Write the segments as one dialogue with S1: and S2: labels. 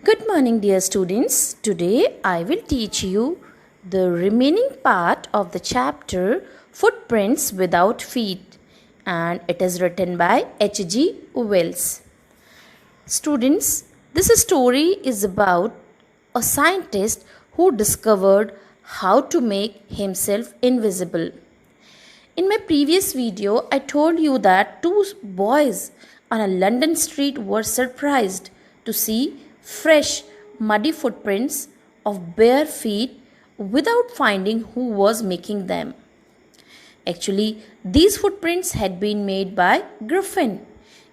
S1: Good morning, dear students. Today I will teach you the remaining part of the chapter Footprints Without Feet, and it is written by H.G. Wells. Students, this story is about a scientist who discovered how to make himself invisible. In my previous video, I told you that two boys on a London street were surprised to see fresh, muddy footprints of bare feet without finding who was making them. Actually, these footprints had been made by Griffin,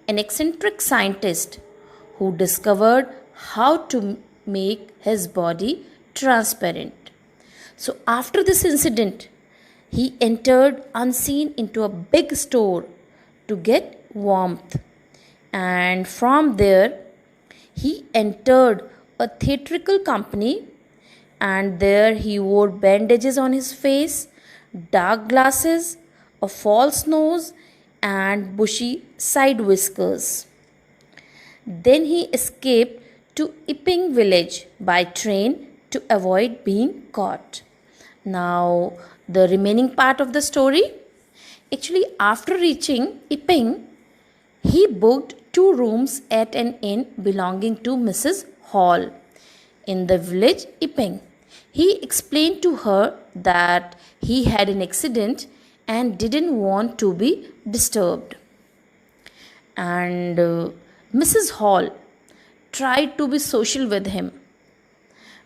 S1: an eccentric scientist who discovered how to make his body transparent. So, after this incident, he entered unseen into a big store to get warmth, and from there he entered a theatrical company, and there he wore bandages on his face, dark glasses, a false nose, and bushy side whiskers. Then he escaped to Epping village by train to avoid being caught. Now, the remaining part of the story. Actually, after reaching Epping, he booked 2 rooms at an inn belonging to Mrs. Hall in the village Epping. He explained to her that he had an accident and didn't want to be disturbed. And Mrs. Hall tried to be social with him,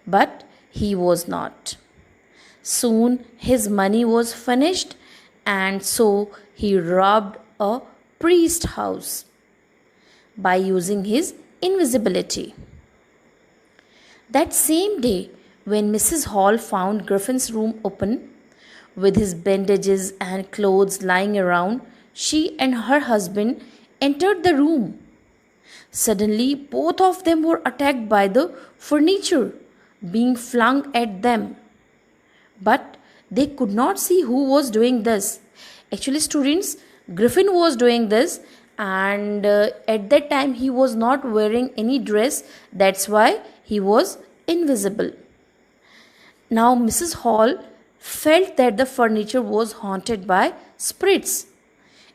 S1: but he was not. Soon his money was finished, and so he robbed a priest's house by using his invisibility. That same day, when Mrs. Hall found Griffin's room open, with his bandages and clothes lying around, she and her husband entered the room. Suddenly, both of them were attacked by the furniture being flung at them. But they could not see who was doing this. Actually, students, Griffin was doing this, and at that time he was not wearing any dress. That's why he was invisible. Now Mrs. Hall felt that the furniture was haunted by spirits,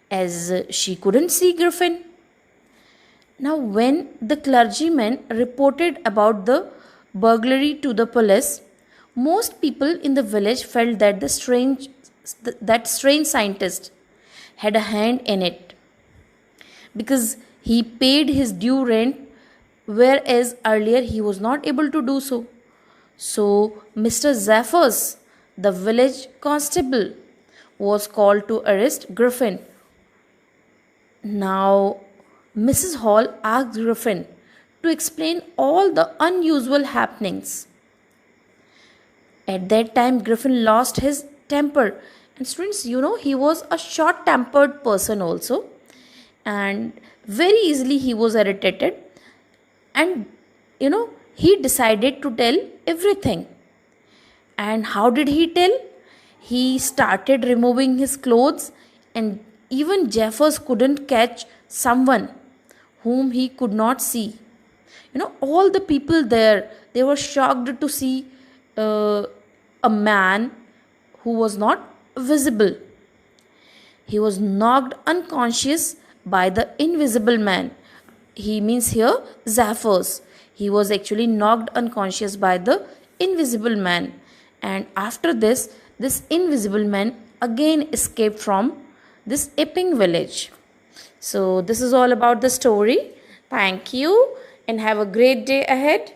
S1: as she couldn't see Griffin. Now when the clergyman reported about the burglary to the police, most people in the village felt that the strange scientist had a hand in it, because he paid his due rent, whereas earlier he was not able to do so. So Mr. Zephyrus, the village constable, was called to arrest Griffin. Now Mrs. Hall asked Griffin to explain all the unusual happenings. At that time, Griffin lost his temper. And students, he was a short-tempered person also. And very easily he was irritated. And, he decided to tell everything. And how did he tell? He started removing his clothes, and even Jeffers couldn't catch someone whom he could not see. All the people there, they were shocked to see a man who was not visible. He was knocked unconscious by the invisible man. He means here Zephyrus. He was actually knocked unconscious by the invisible man. And after this invisible man again escaped from this Epping village. So this is all about the story. Thank you and have a great day ahead.